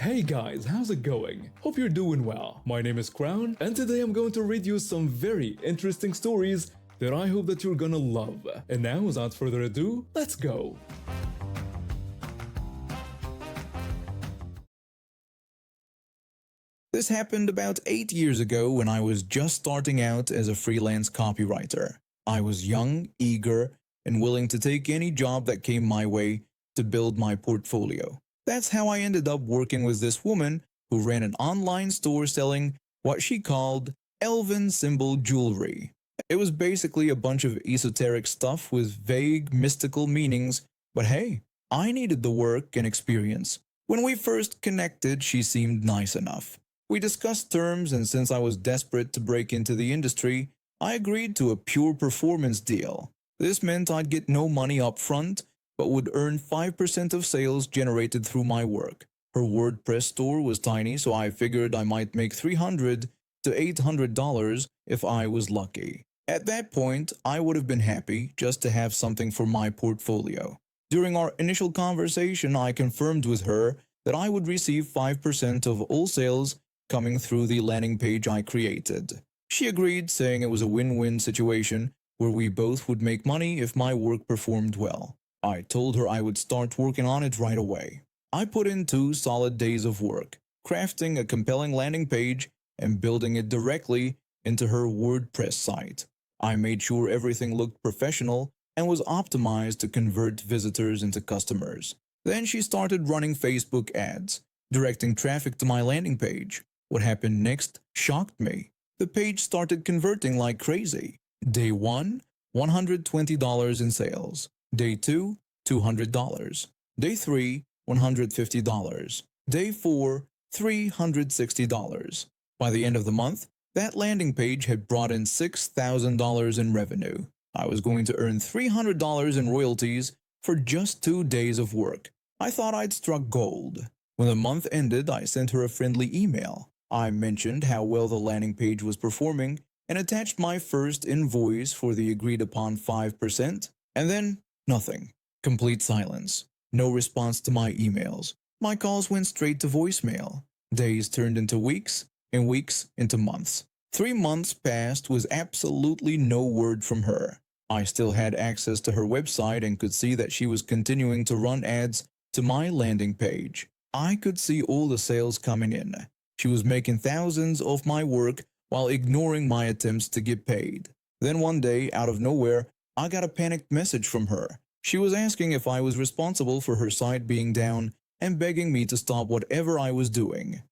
Hey guys, how's it going? Hope you're doing well. My name is Crown, and today I'm going to read you some very interesting stories that I hope that you're gonna love. And now, without further ado, let's go! This happened about 8 years ago when I was just starting out as a freelance copywriter. I was young, eager, and willing to take any job that came my way to build my portfolio. That's how I ended up working with this woman who ran an online store selling what she called elven symbol jewelry. It was basically a bunch of esoteric stuff with vague, mystical meanings, but hey, I needed the work and experience. When we first connected, she seemed nice enough. We discussed terms, and since I was desperate to break into the industry, I agreed to a pure performance deal. This meant I'd get no money up front, but would earn 5% of sales generated through my work. Her WordPress store was tiny, so I figured I might make $300 to $800 if I was lucky. At that point, I would have been happy just to have something for my portfolio. During our initial conversation, I confirmed with her that I would receive 5% of all sales coming through the landing page I created. She agreed, saying it was a win-win situation where we both would make money if my work performed well. I told her I would start working on it right away. I put in 2 solid days of work, crafting a compelling landing page and building it directly into her WordPress site. I made sure everything looked professional and was optimized to convert visitors into customers. Then she started running Facebook ads, directing traffic to my landing page. What happened next shocked me. The page started converting like crazy. Day 1, $120 in sales. Day 2, $200. Day 3, $150. Day 4, $360. By the end of the month, that landing page had brought in $6,000 in revenue. I was going to earn $300 in royalties for just 2 days of work. I thought I'd struck gold. When the month ended, I sent her a friendly email. I mentioned how well the landing page was performing and attached my first invoice for the agreed-upon 5%, and then nothing. Complete silence. No response to my emails. My calls went straight to voicemail. Days turned into weeks, and weeks into months. 3 months passed with absolutely no word from her. I still had access to her website and could see that she was continuing to run ads to my landing page. I could see all the sales coming in. She was making thousands off my work while ignoring my attempts to get paid. Then one day, out of nowhere, I got a panicked message from her. She was asking if I was responsible for her site being down and begging me to stop whatever I was doing.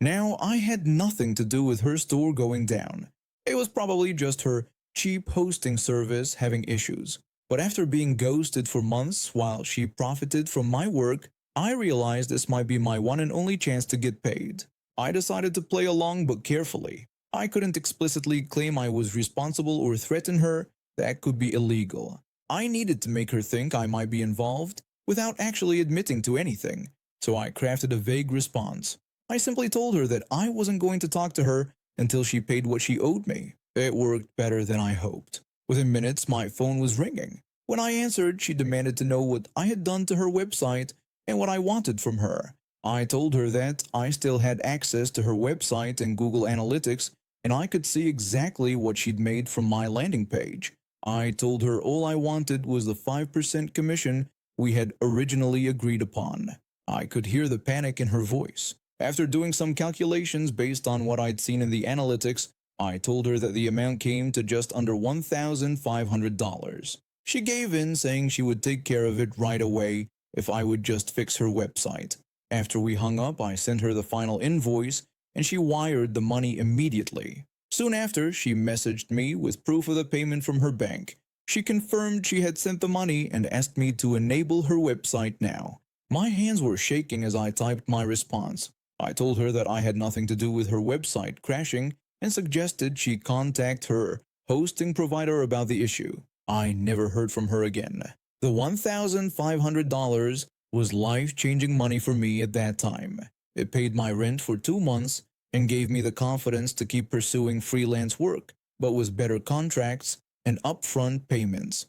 Now, I had nothing to do with her store going down. It was probably just her cheap hosting service having issues. But after being ghosted for months while she profited from my work, I realized this might be my one and only chance to get paid. I decided to play along, but carefully. I couldn't explicitly claim I was responsible or threaten her. That could be illegal. I needed to make her think I might be involved without actually admitting to anything, so I crafted a vague response. I simply told her that I wasn't going to talk to her until she paid what she owed me. It worked better than I hoped. Within minutes, my phone was ringing. When I answered, she demanded to know what I had done to her website and what I wanted from her. I told her that I still had access to her website and Google Analytics, and I could see exactly what she'd made from my landing page. I told her all I wanted was the 5% commission we had originally agreed upon. I could hear the panic in her voice. After doing some calculations based on what I'd seen in the analytics, I told her that the amount came to just under $1,500. She gave in, saying she would take care of it right away if I would just fix her website. After we hung up, I sent her the final invoice, and she wired the money immediately. Soon after, she messaged me with proof of the payment from her bank. She confirmed she had sent the money and asked me to enable her website now. My hands were shaking as I typed my response. I told her that I had nothing to do with her website crashing and suggested she contact her hosting provider about the issue. I never heard from her again. The $1,500 was life-changing money for me at that time. It paid my rent for 2 months and gave me the confidence to keep pursuing freelance work, but with better contracts and upfront payments.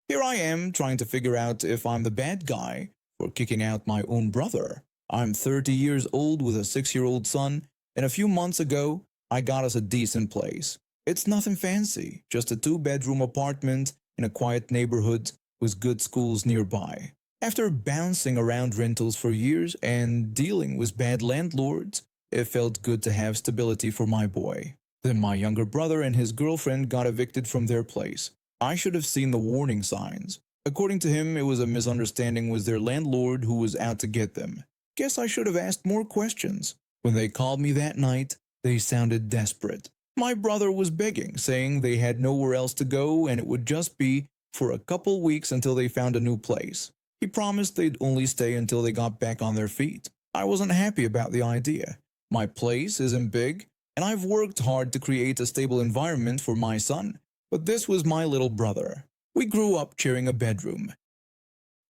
Here I am trying to figure out if I'm the bad guy for kicking out my own brother. I'm 30 years old with a 6-year-old son, and a few months ago, I got us a decent place. It's nothing fancy, just a 2-bedroom apartment in a quiet neighborhood with good schools nearby. After bouncing around rentals for years and dealing with bad landlords, it felt good to have stability for my boy. Then my younger brother and his girlfriend got evicted from their place. I should have seen the warning signs. According to him, it was a misunderstanding with their landlord who was out to get them. Guess I should have asked more questions. When they called me that night, they sounded desperate. My brother was begging, saying they had nowhere else to go and it would just be for a couple weeks until they found a new place. He promised they'd only stay until they got back on their feet. I wasn't happy about the idea. My place isn't big, and I've worked hard to create a stable environment for my son, but this was my little brother. We grew up sharing a bedroom.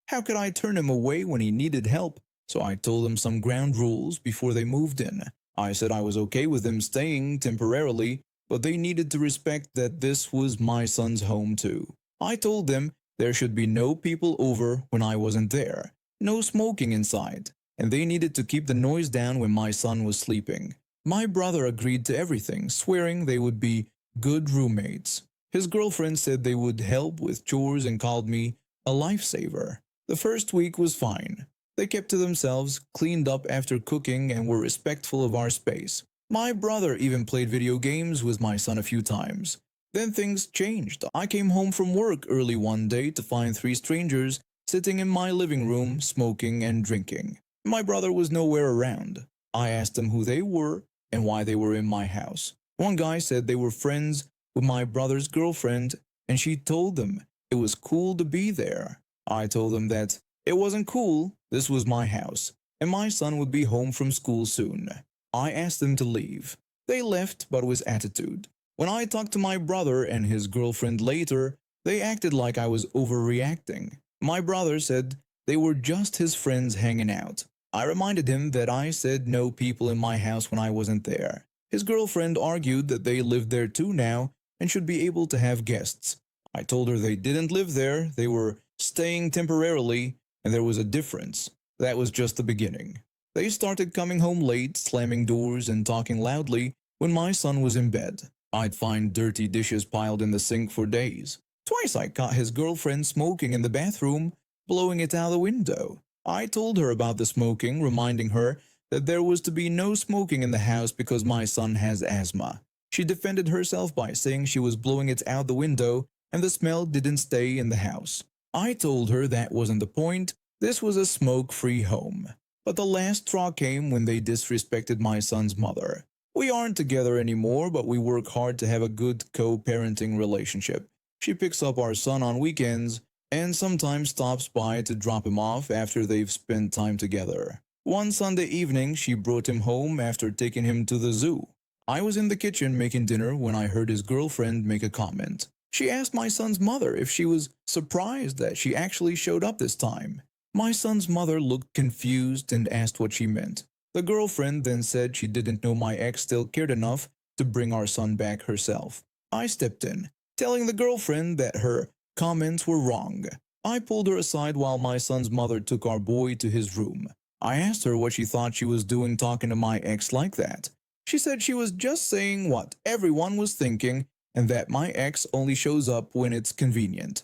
How could I turn him away when he needed help? So I told him some ground rules before they moved in. I said I was okay with them staying temporarily, but they needed to respect that this was my son's home too. I told them there should be no people over when I wasn't there, no smoking inside, and they needed to keep the noise down when my son was sleeping. My brother agreed to everything, swearing they would be good roommates. His girlfriend said they would help with chores and called me a lifesaver. The first week was fine. They kept to themselves, cleaned up after cooking, and were respectful of our space. My brother even played video games with my son a few times. Then things changed. I came home from work early one day to find 3 strangers sitting in my living room, smoking and drinking. My brother was nowhere around. I asked them who they were and why they were in my house. One guy said they were friends with my brother's girlfriend, and she told them it was cool to be there. I told them that it wasn't cool, this was my house, and my son would be home from school soon. I asked them to leave. They left, but with attitude. When I talked to my brother and his girlfriend later, they acted like I was overreacting. My brother said they were just his friends hanging out. I reminded him that I said no people in my house when I wasn't there. His girlfriend argued that they lived there too now and should be able to have guests. I told her they didn't live there, they were staying temporarily, and there was a difference. That was just the beginning. They started coming home late, slamming doors and talking loudly when my son was in bed. I'd find dirty dishes piled in the sink for days. Twice I caught his girlfriend smoking in the bathroom, blowing it out the window. I told her about the smoking, reminding her that there was to be no smoking in the house because my son has asthma. She defended herself by saying she was blowing it out the window and the smell didn't stay in the house. I told her that wasn't the point, this was a smoke-free home. But the last straw came when they disrespected my son's mother. We aren't together anymore, but we work hard to have a good co-parenting relationship. She picks up our son on weekends and sometimes stops by to drop him off after they've spent time together. One Sunday evening, she brought him home after taking him to the zoo. I was in the kitchen making dinner when I heard his girlfriend make a comment. She asked my son's mother if she was surprised that she actually showed up this time. My son's mother looked confused and asked what she meant. The girlfriend then said she didn't know my ex still cared enough to bring our son back herself. I stepped in, telling the girlfriend that her comments were wrong. I pulled her aside while my son's mother took our boy to his room. I asked her what she thought she was doing talking to my ex like that. She said she was just saying what everyone was thinking and that my ex only shows up when it's convenient.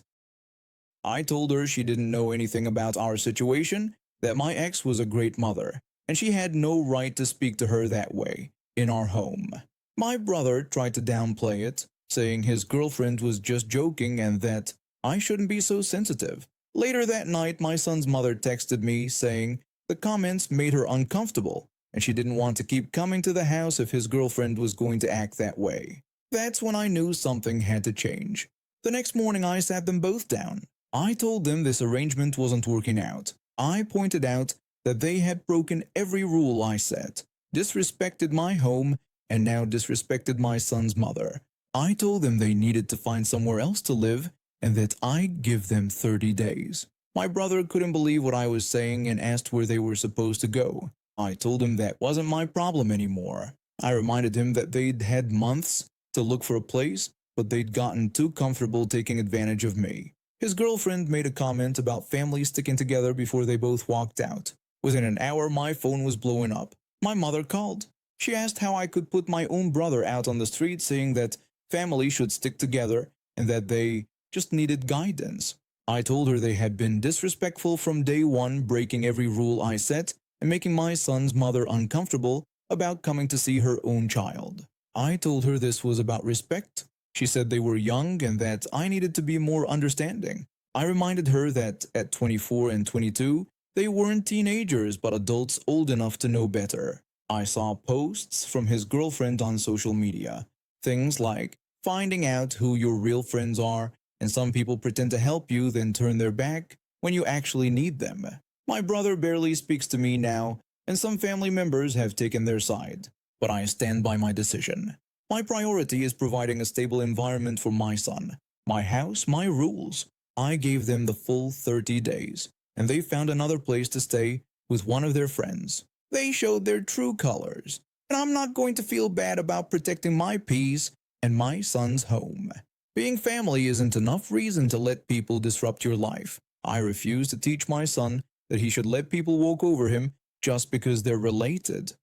I told her she didn't know anything about our situation, that my ex was a great mother, and she had no right to speak to her that way, in our home. My brother tried to downplay it, saying his girlfriend was just joking and that I shouldn't be so sensitive. Later that night, my son's mother texted me saying the comments made her uncomfortable, and she didn't want to keep coming to the house if his girlfriend was going to act that way. That's when I knew something had to change. The next morning I sat them both down. I told them this arrangement wasn't working out. I pointed out that they had broken every rule I set, disrespected my home, and now disrespected my son's mother. I told them they needed to find somewhere else to live and that I'd give them 30 days. My brother couldn't believe what I was saying and asked where they were supposed to go. I told him that wasn't my problem anymore. I reminded him that they'd had months to look for a place, but they'd gotten too comfortable taking advantage of me. His girlfriend made a comment about families sticking together before they both walked out. Within an hour, my phone was blowing up. My mother called. She asked how I could put my own brother out on the street, saying that family should stick together and that they just needed guidance. I told her they had been disrespectful from day one, breaking every rule I set and making my son's mother uncomfortable about coming to see her own child. I told her this was about respect. She said they were young and that I needed to be more understanding. I reminded her that at 24 and 22, they weren't teenagers but adults old enough to know better. I saw posts from his girlfriend on social media. Things like finding out who your real friends are, and some people pretend to help you then turn their back when you actually need them. My brother barely speaks to me now, and some family members have taken their side. But I stand by my decision. My priority is providing a stable environment for my son. My house, my rules. I gave them the full 30 days, and they found another place to stay with one of their friends. They showed their true colors, and I'm not going to feel bad about protecting my peace and my son's home. Being family isn't enough reason to let people disrupt your life. I refuse to teach my son that he should let people walk over him just because they're related.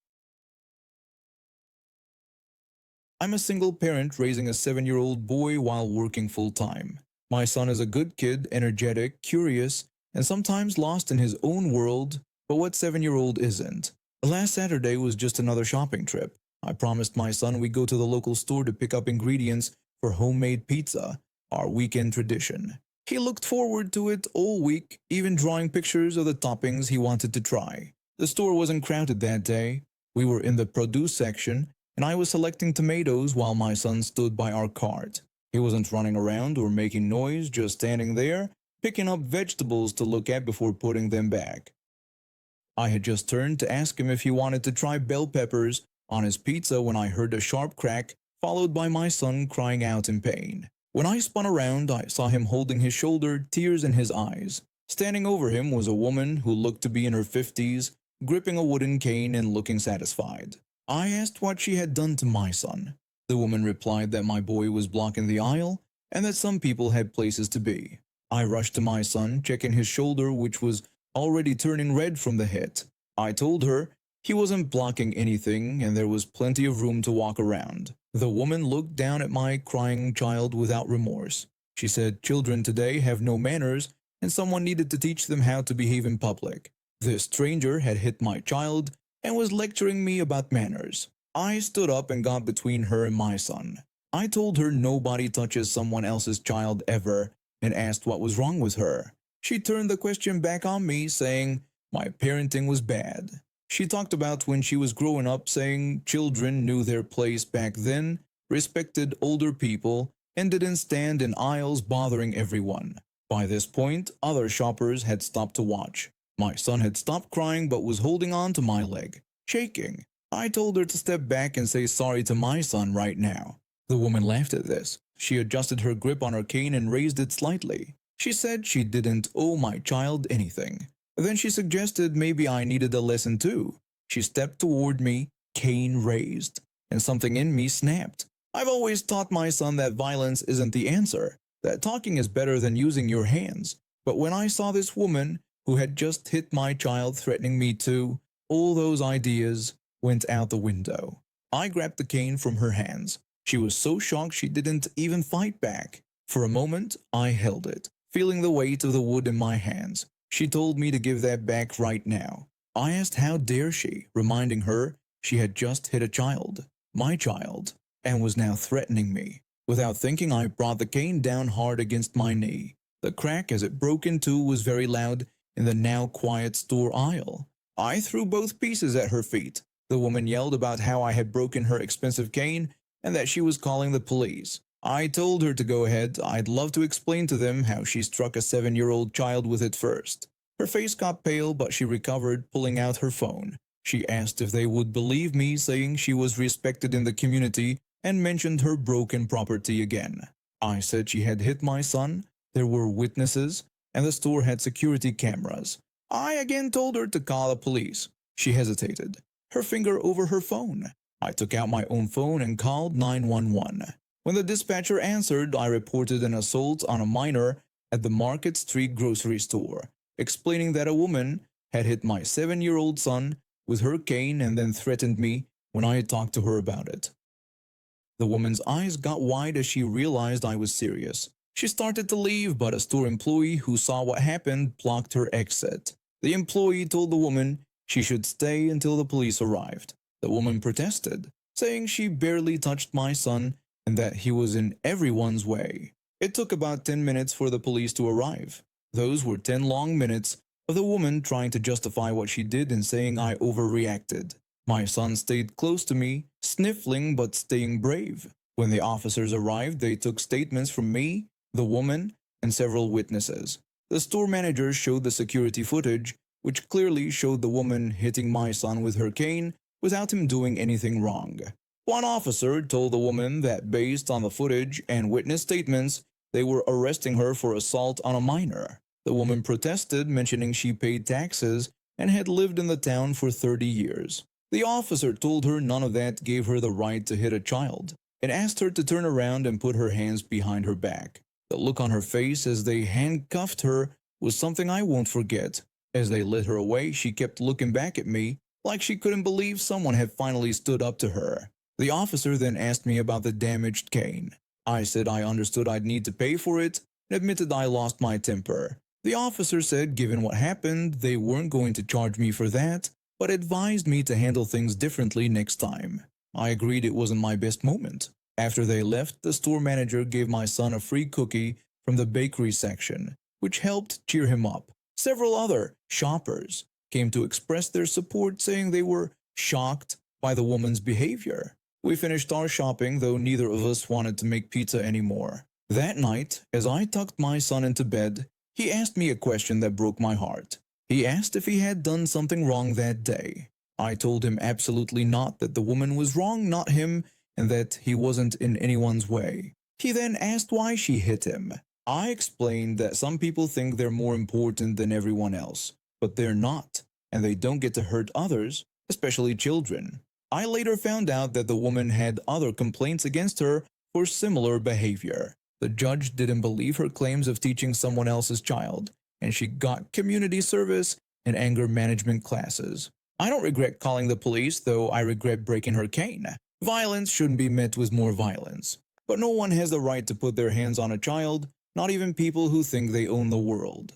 I'm a single parent raising a 7-year-old boy while working full-time. My son is a good kid, energetic, curious, and sometimes lost in his own world, but what 7-year-old isn't? Last Saturday was just another shopping trip. I promised my son we'd go to the local store to pick up ingredients for homemade pizza, our weekend tradition. He looked forward to it all week, even drawing pictures of the toppings he wanted to try. The store wasn't crowded that day. We were in the produce section, and I was selecting tomatoes while my son stood by our cart. He wasn't running around or making noise, just standing there, picking up vegetables to look at before putting them back. I had just turned to ask him if he wanted to try bell peppers on his pizza when I heard a sharp crack, followed by my son crying out in pain. When I spun around, I saw him holding his shoulder, tears in his eyes. Standing over him was a woman who looked to be in her 50s, gripping a wooden cane and looking satisfied. I asked what she had done to my son. The woman replied that my boy was blocking the aisle and that some people had places to be. I rushed to my son, checking his shoulder, which was already turning red from the hit. I told her he wasn't blocking anything and there was plenty of room to walk around. The woman looked down at my crying child without remorse. She said children today have no manners and someone needed to teach them how to behave in public. This stranger had hit my child and was lecturing me about manners. I stood up and got between her and my son. I told her nobody touches someone else's child ever and asked what was wrong with her. She turned the question back on me, saying my parenting was bad. She talked about when she was growing up, saying children knew their place back then, respected older people, and didn't stand in aisles bothering everyone. By this point, other shoppers had stopped to watch. My son had stopped crying but was holding on to my leg, shaking. I told her to step back and say sorry to my son right now. The woman laughed at this. She adjusted her grip on her cane and raised it slightly. She said she didn't owe my child anything. Then she suggested maybe I needed a lesson too. She stepped toward me, cane raised, and something in me snapped. I've always taught my son that violence isn't the answer, that talking is better than using your hands. But when I saw this woman who had just hit my child threatening me too, all those ideas went out the window. I grabbed the cane from her hands. She was so shocked she didn't even fight back. For a moment, I held it, feeling the weight of the wood in my hands. She told me to give that back right now. I asked how dare she, reminding her she had just hit a child, my child, and was now threatening me. Without thinking, I brought the cane down hard against my knee. The crack as it broke in two was very loud in the now quiet store aisle. I threw both pieces at her feet. The woman yelled about how I had broken her expensive cane and that she was calling the police. I told her to go ahead. I'd love to explain to them how she struck a 7-year-old child with it first. Her face got pale, but she recovered, pulling out her phone. She asked if they would believe me, saying she was respected in the community, and mentioned her broken property again. I said she had hit my son, there were witnesses, and the store had security cameras. I again told her to call the police. She hesitated, her finger over her phone. I took out my own phone and called 911. When the dispatcher answered, I reported an assault on a minor at the Market Street grocery store, explaining that a woman had hit my 7-year-old son with her cane and then threatened me when I had talked to her about it. The woman's eyes got wide as she realized I was serious. She started to leave, but a store employee who saw what happened blocked her exit. The employee told the woman she should stay until the police arrived. The woman protested, saying she barely touched my son and that he was in everyone's way. It took about 10 minutes for the police to arrive. Those were 10 long minutes of the woman trying to justify what she did and saying I overreacted. My son stayed close to me, sniffling but staying brave. When the officers arrived, they took statements from me, the woman, and several witnesses. The store manager showed the security footage, which clearly showed the woman hitting my son with her cane without him doing anything wrong. One officer told the woman that based on the footage and witness statements, they were arresting her for assault on a minor. The woman protested, mentioning she paid taxes and had lived in the town for 30 years. The officer told her none of that gave her the right to hit a child and asked her to turn around and put her hands behind her back. The look on her face as they handcuffed her was something I won't forget. As they led her away, she kept looking back at me like she couldn't believe someone had finally stood up to her. The officer then asked me about the damaged cane. I said I understood I'd need to pay for it and admitted I lost my temper. The officer said given what happened, they weren't going to charge me for that, but advised me to handle things differently next time. I agreed it wasn't my best moment. After they left, the store manager gave my son a free cookie from the bakery section, which helped cheer him up. Several other shoppers came to express their support, saying they were shocked by the woman's behavior. We finished our shopping, though neither of us wanted to make pizza anymore. That night, as I tucked my son into bed, he asked me a question that broke my heart. He asked if he had done something wrong that day. I told him absolutely not, that the woman was wrong, not him, and that he wasn't in anyone's way. He then asked why she hit him. I explained that some people think they're more important than everyone else, but they're not, and they don't get to hurt others, especially children. I later found out that the woman had other complaints against her for similar behavior. The judge didn't believe her claims of teaching someone else's child, and she got community service and anger management classes. I don't regret calling the police, though I regret breaking her cane. Violence shouldn't be met with more violence. But no one has the right to put their hands on a child, not even people who think they own the world.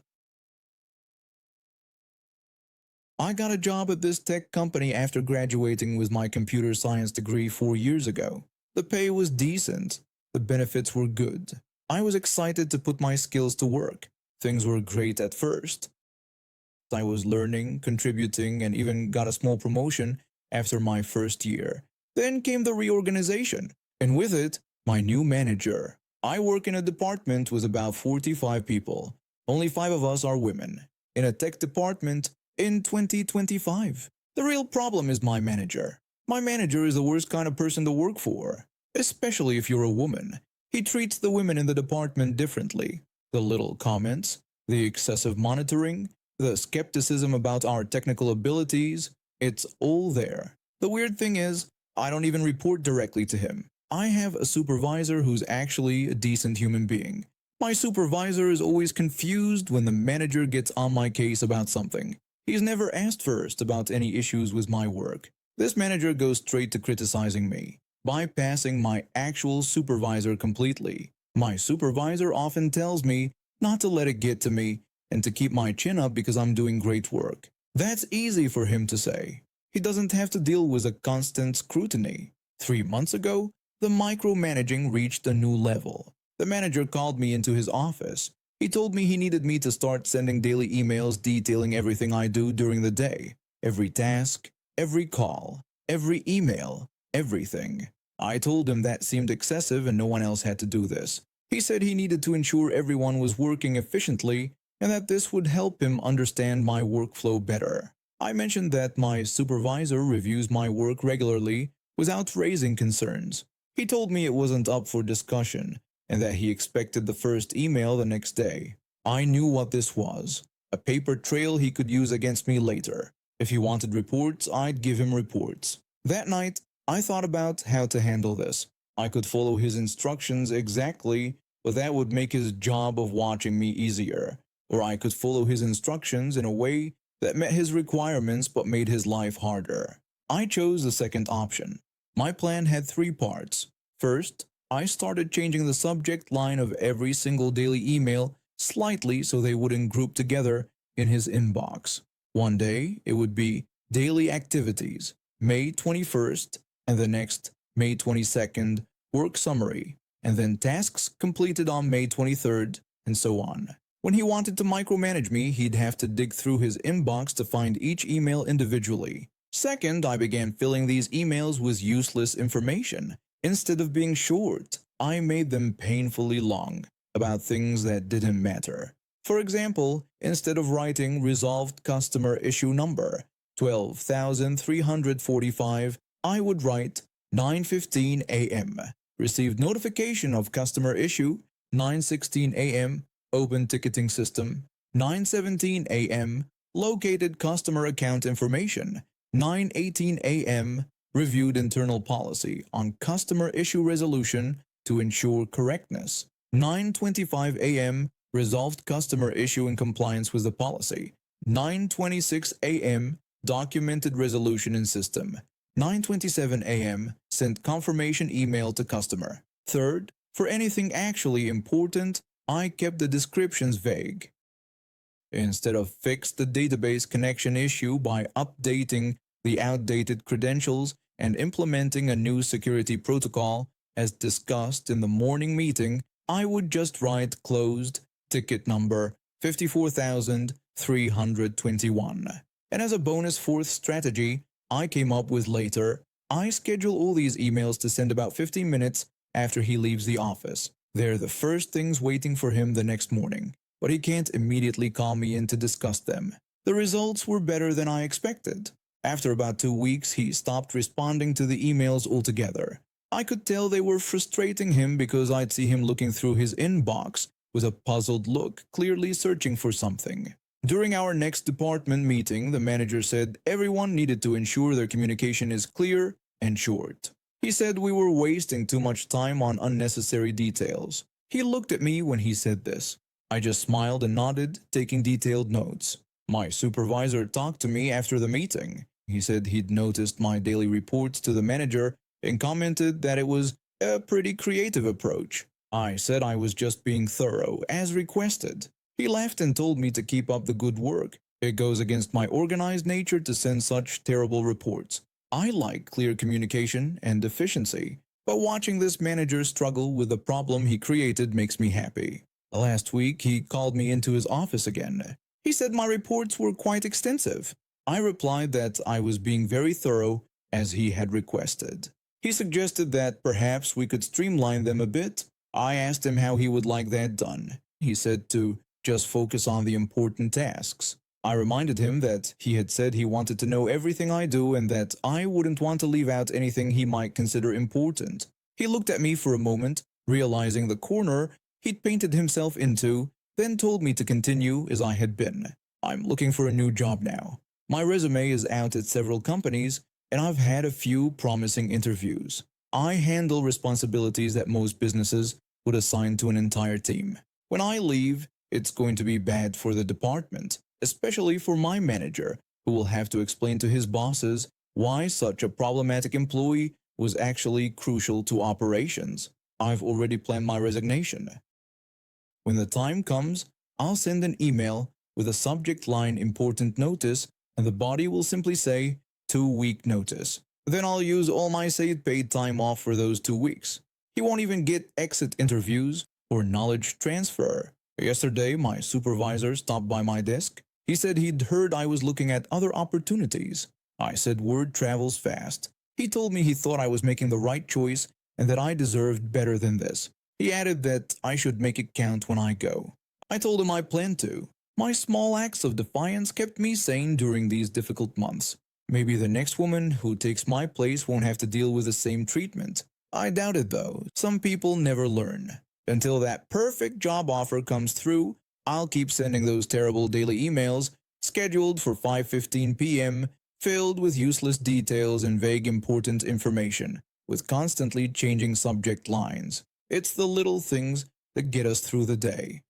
I got a job at this tech company after graduating with my computer science degree 4 years ago. The pay was decent. The benefits were good. I was excited to put my skills to work. Things were great at first. I was learning, contributing, and even got a small promotion after my first year. Then came the reorganization, and with it, my new manager. I work in a department with about 45 people. Only 5 of us are women. In a tech department in 2025. The real problem is my manager. My manager is the worst kind of person to work for, especially if you're a woman. He treats the women in the department differently. The little comments, the excessive monitoring, the skepticism about our technical abilities, it's all there. The weird thing is, I don't even report directly to him. I have a supervisor who's actually a decent human being. My supervisor is always confused when the manager gets on my case about something. He's never asked first about any issues with my work. This manager goes straight to criticizing me, bypassing my actual supervisor completely. My supervisor often tells me not to let it get to me and to keep my chin up because I'm doing great work. That's easy for him to say. He doesn't have to deal with a constant scrutiny. 3 months ago, the micromanaging reached a new level. The manager called me into his office. He told me he needed me to start sending daily emails detailing everything I do during the day. Every task, every call, every email, everything. I told him that seemed excessive and no one else had to do this. He said he needed to ensure everyone was working efficiently and that this would help him understand my workflow better. I mentioned that my supervisor reviews my work regularly without raising concerns. He told me it wasn't up for discussion and that he expected the first email the next day. I knew what this was, a paper trail he could use against me later. If he wanted reports, I'd give him reports. That night, I thought about how to handle this. I could follow his instructions exactly, but that would make his job of watching me easier, or I could follow his instructions in a way that met his requirements but made his life harder. I chose the second option. My plan had three parts. First, I started changing the subject line of every single daily email slightly so they wouldn't group together in his inbox. One day, it would be Daily Activities, May 21st, and the next, May 22nd, Work Summary, and then Tasks completed on May 23rd, and so on. When he wanted to micromanage me, he'd have to dig through his inbox to find each email individually. Second, I began filling these emails with useless information. Instead of being short, I made them painfully long, about things that didn't matter. For example, instead of writing resolved customer issue number 12,345, I would write 9:15 a.m. Received notification of customer issue 9:16 a.m. Open ticketing system 9:17 a.m. Located customer account information 9:18 a.m. Reviewed internal policy on customer issue resolution to ensure correctness 9:25 a.m. Resolved customer issue in compliance with the policy 9:26 a.m. Documented resolution in system 9:27 a.m. Sent confirmation email to customer. Third, for anything actually important, I kept the descriptions vague. Instead of fix the database connection issue by updating the outdated credentials and implementing a new security protocol, as discussed in the morning meeting, I would just write closed, ticket number 54,321. And as a bonus fourth strategy I came up with later, I schedule all these emails to send about 15 minutes after he leaves the office. They're the first things waiting for him the next morning, but he can't immediately call me in to discuss them. The results were better than I expected. After about 2 weeks, he stopped responding to the emails altogether. I could tell they were frustrating him because I'd see him looking through his inbox with a puzzled look, clearly searching for something. During our next department meeting, the manager said everyone needed to ensure their communication is clear and short. He said we were wasting too much time on unnecessary details. He looked at me when he said this. I just smiled and nodded, taking detailed notes. My supervisor talked to me after the meeting. He said he'd noticed my daily reports to the manager and commented that it was a pretty creative approach. I said I was just being thorough, as requested. He laughed and told me to keep up the good work. It goes against my organized nature to send such terrible reports. I like clear communication and efficiency, but watching this manager struggle with the problem he created makes me happy. Last week, he called me into his office again. He said my reports were quite extensive. I replied that I was being very thorough, as he had requested. He suggested that perhaps we could streamline them a bit. I asked him how he would like that done. He said to just focus on the important tasks. I reminded him that he had said he wanted to know everything I do and that I wouldn't want to leave out anything he might consider important. He looked at me for a moment, realizing the corner he'd painted himself into, then told me to continue as I had been. I'm looking for a new job now. My resume is out at several companies, and I've had a few promising interviews. I handle responsibilities that most businesses would assign to an entire team. When I leave, it's going to be bad for the department, especially for my manager, who will have to explain to his bosses why such a problematic employee was actually crucial to operations. I've already planned my resignation. When the time comes, I'll send an email with a subject line important notice, and the body will simply say 2-week notice. Then I'll use all my saved paid time off for those 2 weeks. He won't even get exit interviews or knowledge transfer. Yesterday, my supervisor stopped by my desk. He said he'd heard I was looking at other opportunities. I said word travels fast. He told me he thought I was making the right choice and that I deserved better than this. He added that I should make it count when I go. I told him I planned to. My small acts of defiance kept me sane during these difficult months. Maybe the next woman who takes my place won't have to deal with the same treatment. I doubt it though. Some people never learn. Until that perfect job offer comes through, I'll keep sending those terrible daily emails scheduled for 5:15 p.m., filled with useless details and vague important information, with constantly changing subject lines. It's the little things that get us through the day.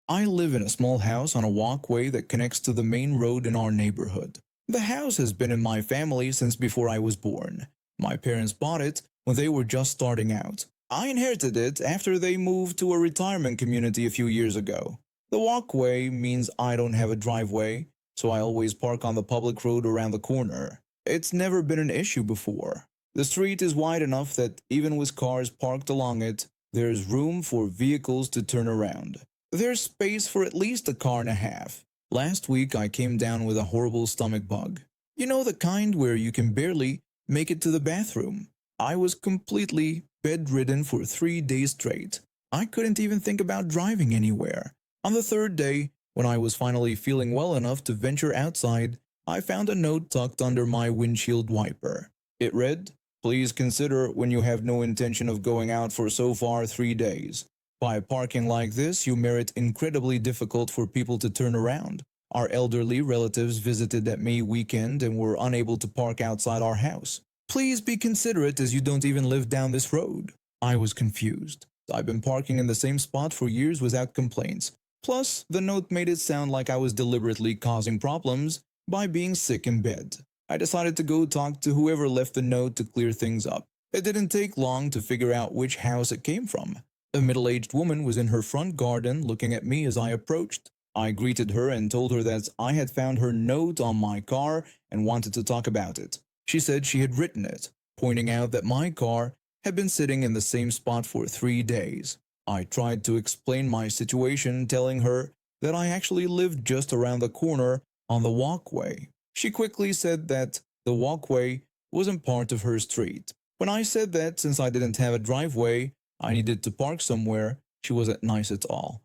I live in a small house on a walkway that connects to the main road in our neighborhood. The house has been in my family since before I was born. My parents bought it when they were just starting out. I inherited it after they moved to a retirement community a few years ago. The walkway means I don't have a driveway, so I always park on the public road around the corner. It's never been an issue before. The street is wide enough that even with cars parked along it, there's room for vehicles to turn around. There's space for at least a car and a half. Last week I came down with a horrible stomach bug. You know, the kind where you can barely make it to the bathroom. I was completely bedridden for 3 days straight. I couldn't even think about driving anywhere. On the third day, when I was finally feeling well enough to venture outside, I found a note tucked under my windshield wiper. It read, "Please consider when you have no intention of going out for so far 3 days. By parking like this, you merit incredibly difficult for people to turn around. Our elderly relatives visited that May weekend and were unable to park outside our house. Please be considerate as you don't even live down this road." I was confused. I've been parking in the same spot for years without complaints. Plus, the note made it sound like I was deliberately causing problems by being sick in bed. I decided to go talk to whoever left the note to clear things up. It didn't take long to figure out which house it came from. A middle-aged woman was in her front garden looking at me as I approached. I greeted her and told her that I had found her note on my car and wanted to talk about it. She said she had written it, pointing out that my car had been sitting in the same spot for 3 days. I tried to explain my situation, telling her that I actually lived just around the corner on the walkway. She quickly said that the walkway wasn't part of her street. When I said that since I didn't have a driveway, I needed to park somewhere, she wasn't nice at all.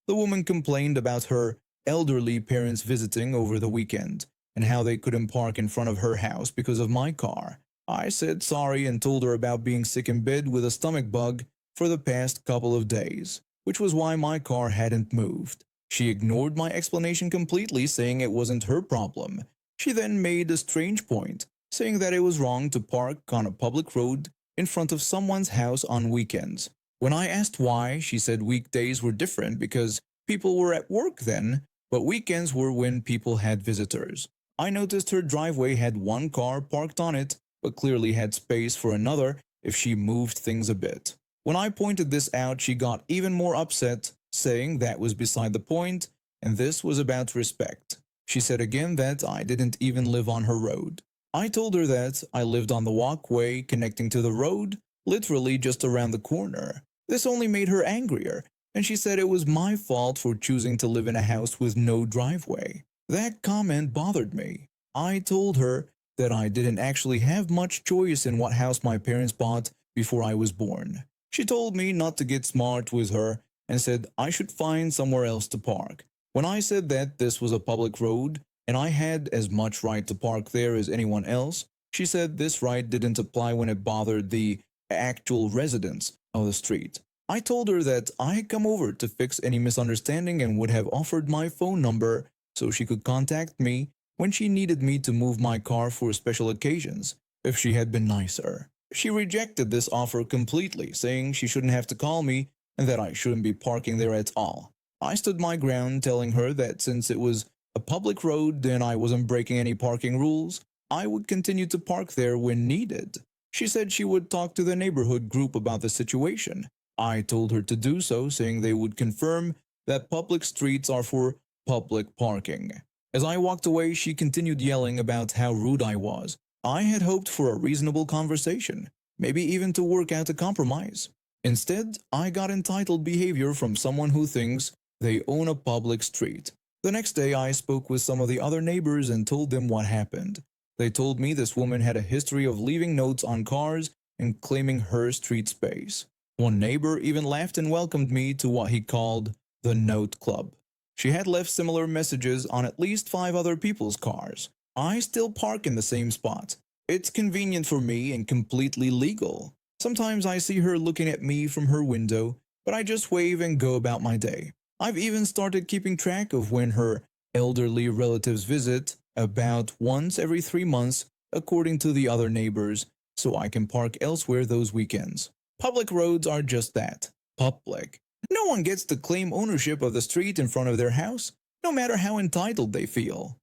The woman complained about her elderly parents visiting over the weekend and how they couldn't park in front of her house because of my car. I said sorry and told her about being sick in bed with a stomach bug for the past couple of days, which was why my car hadn't moved. She ignored my explanation completely, saying it wasn't her problem. She then made a strange point, saying that it was wrong to park on a public road in front of someone's house on weekends. When I asked why, she said weekdays were different because people were at work then, but weekends were when people had visitors. I noticed her driveway had one car parked on it, but clearly had space for another if she moved things a bit. When I pointed this out, she got even more upset, saying that was beside the point, and this was about respect. She said again that I didn't even live on her road. I told her that I lived on the walkway connecting to the road, literally just around the corner. This only made her angrier, and she said it was my fault for choosing to live in a house with no driveway. That comment bothered me. I told her that I didn't actually have much choice in what house my parents bought before I was born. She told me not to get smart with her and said I should find somewhere else to park. When I said that this was a public road and I had as much right to park there as anyone else, she said this right didn't apply when it bothered the actual residents of the street. I told her that I had come over to fix any misunderstanding and would have offered my phone number so she could contact me when she needed me to move my car for special occasions, if she had been nicer. She rejected this offer completely, saying she shouldn't have to call me and that I shouldn't be parking there at all. I stood my ground, telling her that since it was a public road and I wasn't breaking any parking rules, I would continue to park there when needed. She said she would talk to the neighborhood group about the situation. I told her to do so, saying they would confirm that public streets are for public parking. As I walked away, she continued yelling about how rude I was. I had hoped for a reasonable conversation, maybe even to work out a compromise. Instead, I got entitled behavior from someone who thinks they own a public street. The next day, I spoke with some of the other neighbors and told them what happened. They told me this woman had a history of leaving notes on cars and claiming her street space. One neighbor even laughed and welcomed me to what he called the Note Club. She had left similar messages on at least 5 other people's cars. I still park in the same spot. It's convenient for me and completely legal. Sometimes I see her looking at me from her window, but I just wave and go about my day. I've even started keeping track of when her elderly relatives visit, about once every 3 months, according to the other neighbors, so I can park elsewhere those weekends. Public roads are just that, public. No one gets to claim ownership of the street in front of their house, no matter how entitled they feel.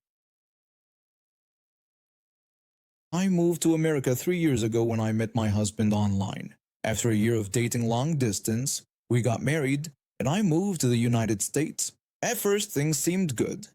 I moved to America 3 years ago when I met my husband online. After a year of dating long distance, we got married, and I moved to the United States. At first, things seemed good.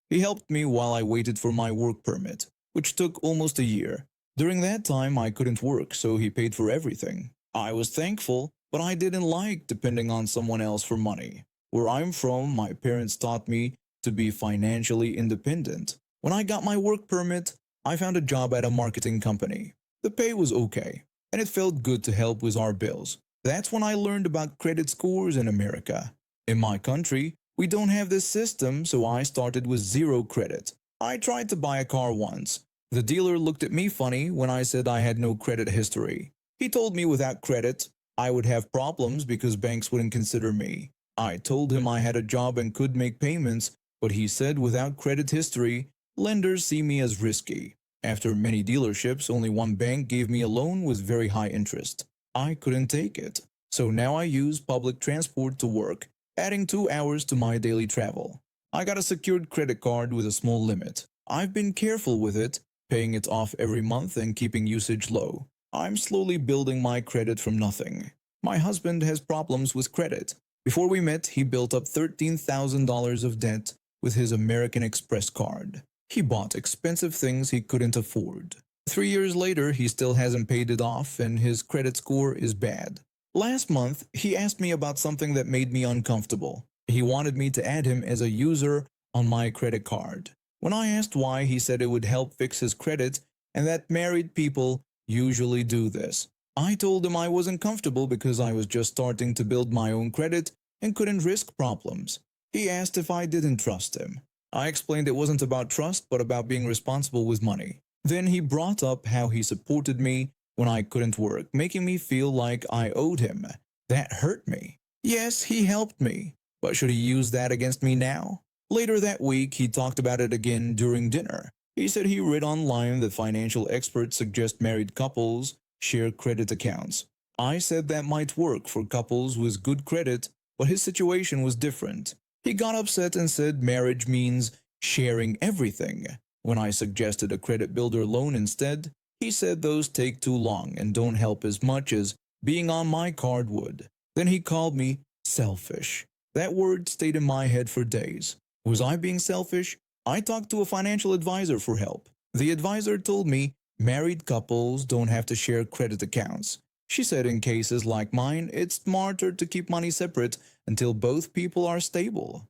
He helped me while I waited for my work permit, which took almost a year. During that time, I couldn't work, so he paid for everything. I was thankful, but I didn't like depending on someone else for money. Where I'm from, my parents taught me to be financially independent. When I got my work permit, I found a job at a marketing company. The pay was okay, and it felt good to help with our bills. That's when I learned about credit scores in America. In my country, we don't have this system, so I started with zero credit. I tried to buy a car once. The dealer looked at me funny when I said I had no credit history. He told me without credit, I would have problems because banks wouldn't consider me. I told him I had a job and could make payments, but he said without credit history, lenders see me as risky. After many dealerships, only one bank gave me a loan with very high interest. I couldn't take it, so now I use public transport to work, adding 2 hours to my daily travel. I got a secured credit card with a small limit. I've been careful with it, paying it off every month and keeping usage low. I'm slowly building my credit from nothing. My husband has problems with credit. Before we met, he built up $13,000 of debt with his American Express card. He bought expensive things he couldn't afford. 3 years later, he still hasn't paid it off and his credit score is bad. Last month, he asked me about something that made me uncomfortable. He wanted me to add him as a user on my credit card. When I asked why, he said it would help fix his credit and that married people usually do this. I told him I wasn't comfortable because I was just starting to build my own credit and couldn't risk problems. He asked if I didn't trust him. I explained it wasn't about trust but about being responsible with money. Then he brought up how he supported me when I couldn't work, making me feel like I owed him. That hurt me. Yes, he helped me, but should he use that against me now? Later that week, he talked about it again during dinner. He said he read online that financial experts suggest married couples share credit accounts. I said that might work for couples with good credit, but his situation was different. He got upset and said marriage means sharing everything. When I suggested a credit builder loan instead, he said those take too long and don't help as much as being on my card would. Then he called me selfish. That word stayed in my head for days. Was I being selfish? I talked to a financial advisor for help. The advisor told me married couples don't have to share credit accounts. She said in cases like mine, it's smarter to keep money separate until both people are stable.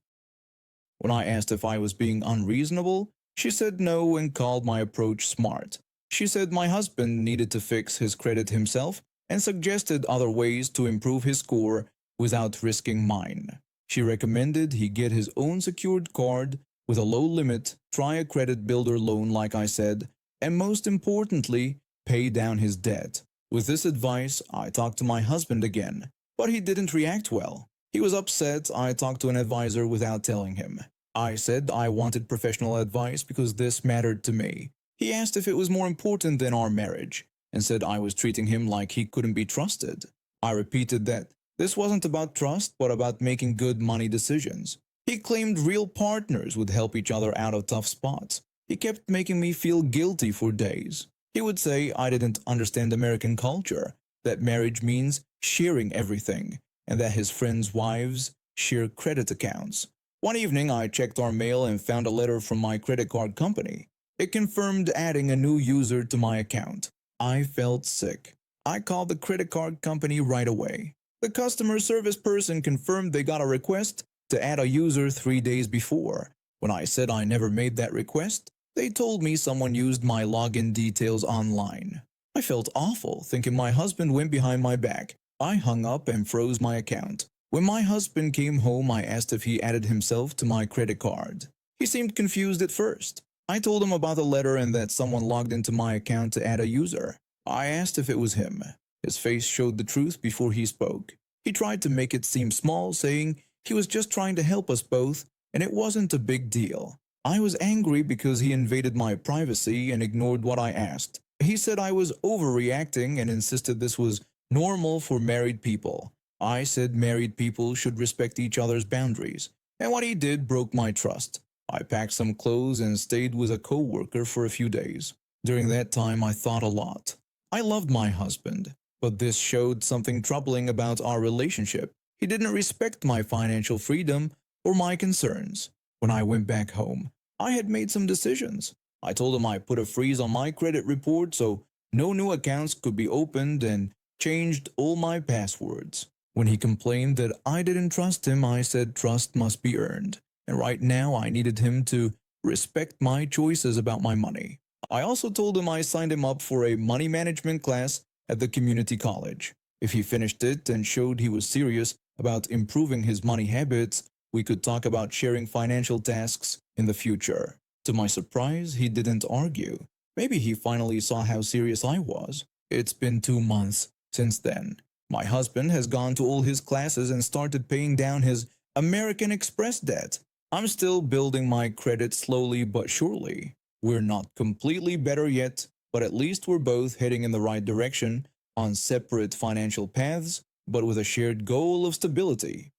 When I asked if I was being unreasonable, she said no and called my approach smart. She said my husband needed to fix his credit himself and suggested other ways to improve his score without risking mine. She recommended he get his own secured card with a low limit, try a credit builder loan like I said, and most importantly, pay down his debt. With this advice, I talked to my husband again, but he didn't react well. He was upset I talked to an advisor without telling him. I said I wanted professional advice because this mattered to me. He asked if it was more important than our marriage, and said I was treating him like he couldn't be trusted. I repeated that this wasn't about trust, but about making good money decisions. He claimed real partners would help each other out of tough spots. He kept making me feel guilty for days. He would say I didn't understand American culture, that marriage means sharing everything, and that his friends' wives share credit accounts. One evening, I checked our mail and found a letter from my credit card company. It confirmed adding a new user to my account. I felt sick. I called the credit card company right away. The customer service person confirmed they got a request to add a user 3 days before. When I said I never made that request, they told me someone used my login details online. I felt awful, thinking my husband went behind my back. I hung up and froze my account. When my husband came home, I asked if he added himself to my credit card. He seemed confused at first. I told him about the letter and that someone logged into my account to add a user. I asked if it was him. His face showed the truth before he spoke. He tried to make it seem small, saying he was just trying to help us both and it wasn't a big deal. I was angry because he invaded my privacy and ignored what I asked. He said I was overreacting and insisted this was normal for married people. I said married people should respect each other's boundaries, and what he did broke my trust. I packed some clothes and stayed with a coworker for a few days. During that time, I thought a lot. I loved my husband, but this showed something troubling about our relationship. He didn't respect my financial freedom or my concerns. When I went back home, I had made some decisions. I told him I put a freeze on my credit report so no new accounts could be opened and changed all my passwords. When he complained that I didn't trust him, I said trust must be earned, and right now I needed him to respect my choices about my money. I also told him I signed him up for a money management class at the community college. If he finished it and showed he was serious about improving his money habits, we could talk about sharing financial tasks in the future. To my surprise, he didn't argue. Maybe he finally saw how serious I was. It's been 2 months since then. My husband has gone to all his classes and started paying down his American Express debt. I'm still building my credit slowly but surely. We're not completely better yet, but at least we're both heading in the right direction on separate financial paths, but with a shared goal of stability.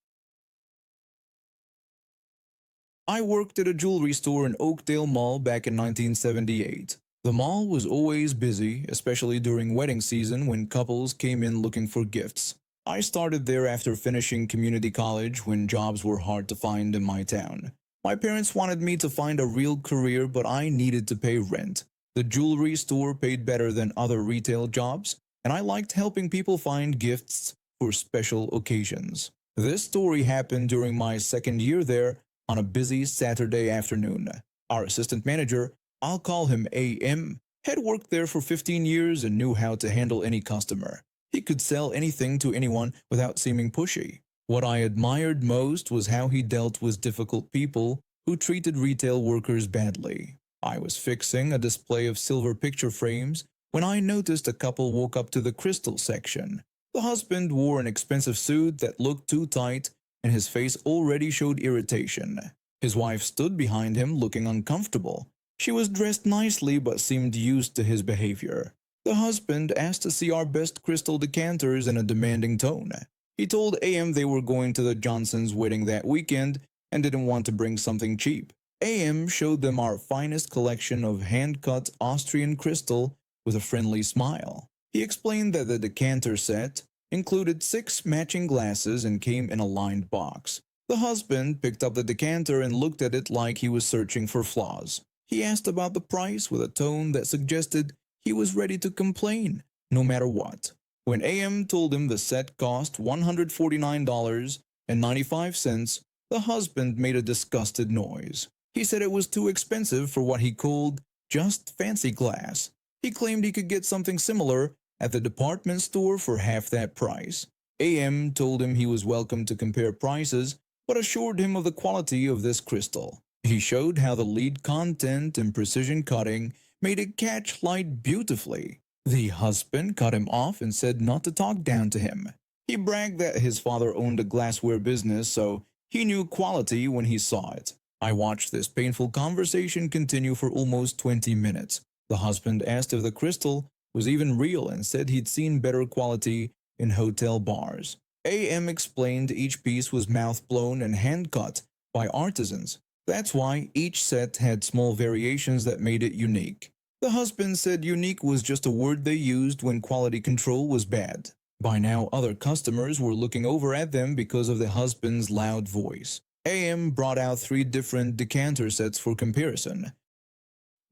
I worked at a jewelry store in Oakdale Mall back in 1978. The mall was always busy, especially during wedding season when couples came in looking for gifts. I started there after finishing community college when jobs were hard to find in my town. My parents wanted me to find a real career, but I needed to pay rent. The jewelry store paid better than other retail jobs, and I liked helping people find gifts for special occasions. This story happened during my second year there on a busy Saturday afternoon. Our assistant manager, I'll call him AM, had worked there for 15 years and knew how to handle any customer. He could sell anything to anyone without seeming pushy. What I admired most was how he dealt with difficult people who treated retail workers badly. I was fixing a display of silver picture frames when I noticed a couple walk up to the crystal section. The husband wore an expensive suit that looked too tight, and his face already showed irritation. His wife stood behind him looking uncomfortable. She was dressed nicely but seemed used to his behavior. The husband asked to see our best crystal decanters in a demanding tone. He told AM they were going to the Johnsons' wedding that weekend and didn't want to bring something cheap. AM showed them our finest collection of hand-cut Austrian crystal with a friendly smile. He explained that the decanter set included 6 matching glasses and came in a lined box. The husband picked up the decanter and looked at it like he was searching for flaws. He asked about the price with a tone that suggested he was ready to complain, no matter what. When AM told him the set cost $149.95, the husband made a disgusted noise. He said it was too expensive for what he called just fancy glass. He claimed he could get something similar at the department store for half that price. AM told him he was welcome to compare prices, but assured him of the quality of this crystal. He showed how the lead content and precision cutting made it catch light beautifully. The husband cut him off and said not to talk down to him. He bragged that his father owned a glassware business, so he knew quality when he saw it. I watched this painful conversation continue for almost 20 minutes. The husband asked if the crystal was even real and said he'd seen better quality in hotel bars. AM explained each piece was mouth-blown and hand-cut by artisans. That's why each set had small variations that made it unique. The husband said unique was just a word they used when quality control was bad. By now, other customers were looking over at them because of the husband's loud voice. AM brought out 3 different decanter sets for comparison.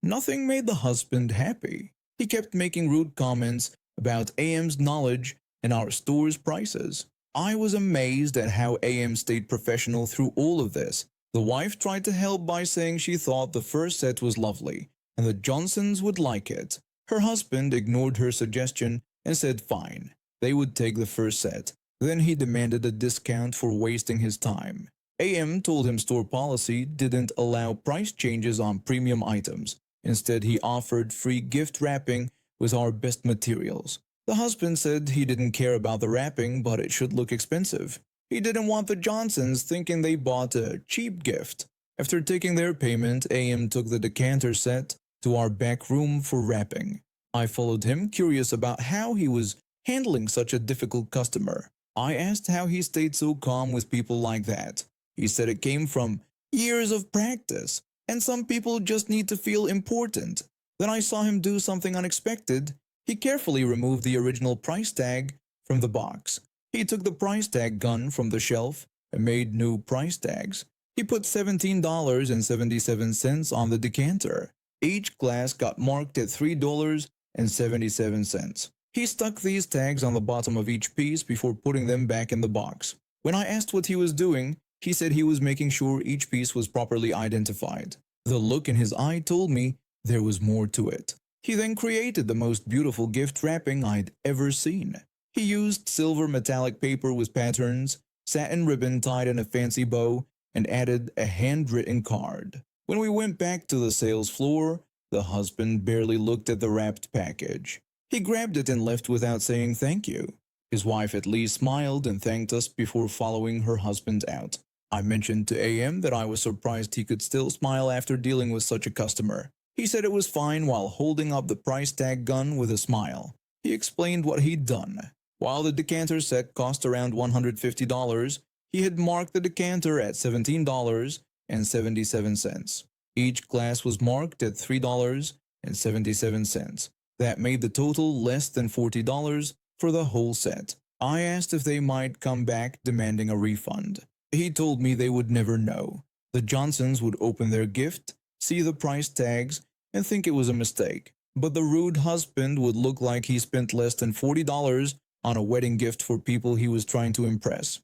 Nothing made the husband happy. He kept making rude comments about AM's knowledge and our store's prices. I was amazed at how AM stayed professional through all of this. The wife tried to help by saying she thought the first set was lovely and the Johnsons would like it. Her husband ignored her suggestion and said fine, they would take the first set. Then he demanded a discount for wasting his time. AM told him store policy didn't allow price changes on premium items. Instead, he offered free gift wrapping with our best materials. The husband said he didn't care about the wrapping, but it should look expensive. He didn't want the Johnsons thinking they bought a cheap gift. After taking their payment, AM took the decanter set to our back room for wrapping. I followed him, curious about how he was handling such a difficult customer. I asked how he stayed so calm with people like that. He said it came from years of practice, and some people just need to feel important. Then I saw him do something unexpected. He carefully removed the original price tag from the box. He took the price tag gun from the shelf and made new price tags. He put $17.77 on the decanter. Each glass got marked at $3.77. He stuck these tags on the bottom of each piece before putting them back in the box. When I asked what he was doing, he said he was making sure each piece was properly identified. The look in his eye told me there was more to it. He then created the most beautiful gift wrapping I'd ever seen. He used silver metallic paper with patterns, satin ribbon tied in a fancy bow, and added a handwritten card. When we went back to the sales floor, the husband barely looked at the wrapped package. He grabbed it and left without saying thank you. His wife at least smiled and thanked us before following her husband out. I mentioned to AM that I was surprised he could still smile after dealing with such a customer. He said it was fine while holding up the price tag gun with a smile. He explained what he'd done. While the decanter set cost around $150, he had marked the decanter at $17.77. Each glass was marked at $3.77. That made the total less than $40 for the whole set. I asked if they might come back demanding a refund. He told me they would never know. The Johnsons would open their gift, see the price tags, and think it was a mistake. But the rude husband would look like he spent less than $40 on a wedding gift for people he was trying to impress.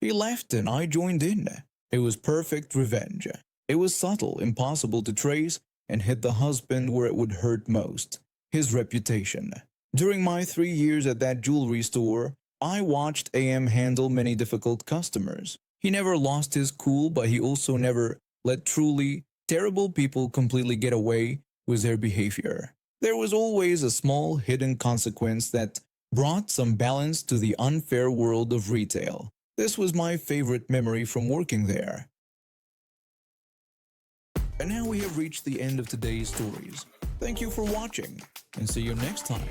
He laughed and I joined in. It was perfect revenge. It was subtle, impossible to trace, and hit the husband where it would hurt most: his reputation. During my 3 years at that jewelry store, I watched AM handle many difficult customers. He never lost his cool, but he also never let truly terrible people completely get away with their behavior. There was always a small hidden consequence that brought some balance to the unfair world of retail. This was my favorite memory from working there. And now we have reached the end of today's stories. Thank you for watching, and see you next time.